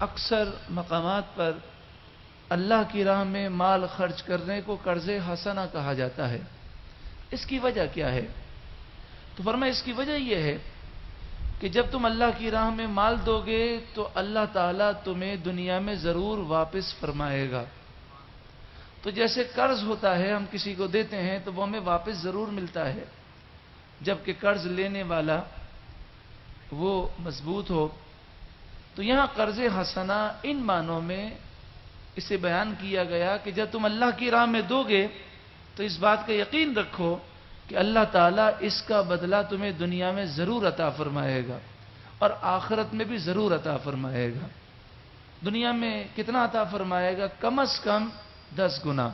اکثر مقامات پر اللہ کی راہ میں مال خرچ کرنے کو قرض حسنہ کہا جاتا ہے. اس کی وجہ کیا ہے؟ تو فرمایا اس کی وجہ یہ ہے کہ جب تم اللہ کی راہ میں مال دو گے تو اللہ تعالیٰ تمہیں دنیا میں ضرور واپس فرمائے گا. تو جیسے قرض ہوتا ہے، ہم کسی کو دیتے ہیں تو وہ ہمیں واپس ضرور ملتا ہے، جبکہ قرض لینے والا وہ مضبوط ہو. تو یہاں قرض حسنہ ان معنوں میں اسے بیان کیا گیا کہ جب تم اللہ کی راہ میں دو گے تو اس بات کا یقین رکھو کہ اللہ تعالیٰ اس کا بدلہ تمہیں دنیا میں ضرور عطا فرمائے گا اور آخرت میں بھی ضرور عطا فرمائے گا. دنیا میں کتنا عطا فرمائے گا؟ کم از کم 10 گنا،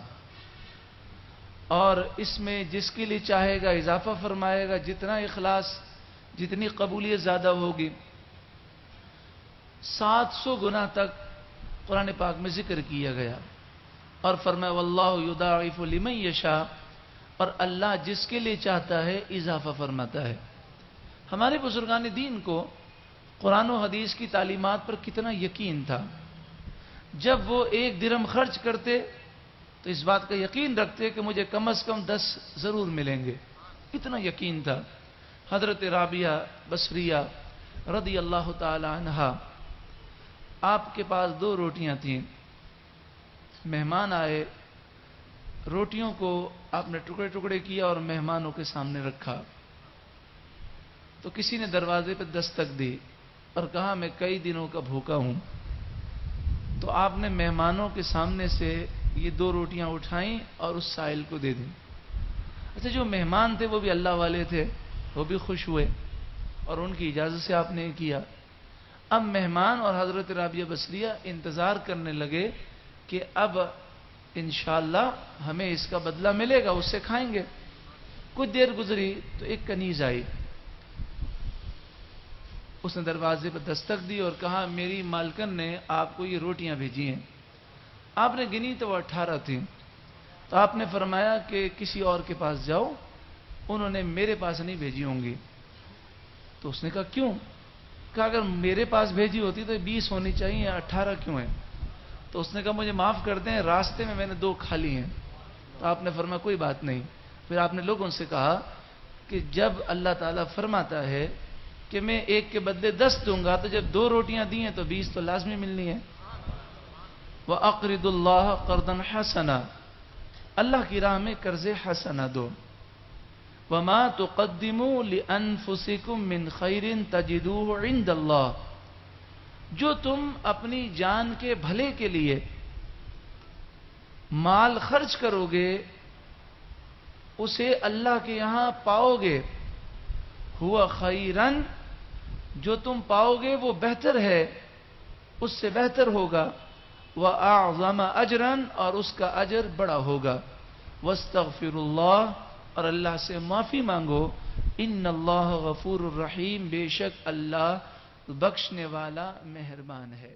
اور اس میں جس کے لیے چاہے گا اضافہ فرمائے گا. جتنا اخلاص، جتنی قبولیت زیادہ ہوگی، 700 گنا تک قرآن پاک میں ذکر کیا گیا. اور فرمایا واللہ یضاعف لمن یشاء، اور اللہ جس کے لیے چاہتا ہے اضافہ فرماتا ہے. ہمارے بزرگان دین کو قرآن و حدیث کی تعلیمات پر کتنا یقین تھا. جب وہ 1 درہم خرچ کرتے تو اس بات کا یقین رکھتے کہ مجھے کم از کم 10 ضرور ملیں گے. اتنا یقین تھا. حضرت رابعہ بصریہ رضی اللہ تعالی عنہا، آپ کے پاس 2 روٹیاں تھیں. مہمان آئے، روٹیوں کو آپ نے ٹکڑے ٹکڑے کیا اور مہمانوں کے سامنے رکھا. تو کسی نے دروازے پہ دستک دی اور کہا میں کئی دنوں کا بھوکا ہوں. تو آپ نے مہمانوں کے سامنے سے یہ 2 روٹیاں اٹھائیں اور اس سائل کو دے دیں. اچھا، جو مہمان تھے وہ بھی اللہ والے تھے، وہ بھی خوش ہوئے اور ان کی اجازت سے آپ نے کیا. اب مہمان اور حضرت رابعہ بصریہ انتظار کرنے لگے کہ اب انشاءاللہ ہمیں اس کا بدلہ ملے گا، اس سے کھائیں گے. کچھ دیر گزری تو ایک کنیز آئی. اس نے دروازے پر دستک دی اور کہا میری مالکن نے آپ کو یہ روٹیاں بھیجی ہیں. آپ نے گنی تو وہ 18 تھیں. تو آپ نے فرمایا کہ کسی اور کے پاس جاؤ، انہوں نے میرے پاس نہیں بھیجی ہوں گی. تو اس نے کہا کیوں؟ کہا اگر میرے پاس بھیجی ہوتی تو 20 ہونی چاہیے، 18 کیوں ہیں؟ تو اس نے کہا مجھے معاف کر دیں، راستے میں نے 2 کھا لی ہیں. تو آپ نے فرمایا کوئی بات نہیں. پھر آپ نے لوگوں سے کہا کہ جب اللہ تعالیٰ فرماتا ہے کہ میں 1 کے بدلے 10 دوں گا، تو جب 2 روٹیاں دی ہیں تو 20 تو لازمی ملنی ہے. وَأَقْرِضُوا اللَّهَ قَرْضًا حَسَنًا، اللہ کی راہ میں قرض حسنہ دو. وَمَا تُقَدِّمُوا لِأَنفُسِكُم مِّن خَيْرٍ تَجِدُوهُ عِندَ اللَّهِ، جو تم اپنی جان کے بھلے کے لیے مال خرچ کرو گے اسے اللہ کے یہاں پاؤ گے. ہوا خیرن، جو تم پاؤ گے وہ بہتر ہے، اس سے بہتر ہوگا. وَأَعْظَمَ أَجْرًا، اور اس کا اجر بڑا ہوگا. وَاسْتَغْفِرُوا اللَّهَ، اور اللہ سے معافی مانگو. ان اللہ غفور الرحیم، بے شک اللہ بخشنے والا مہربان ہے.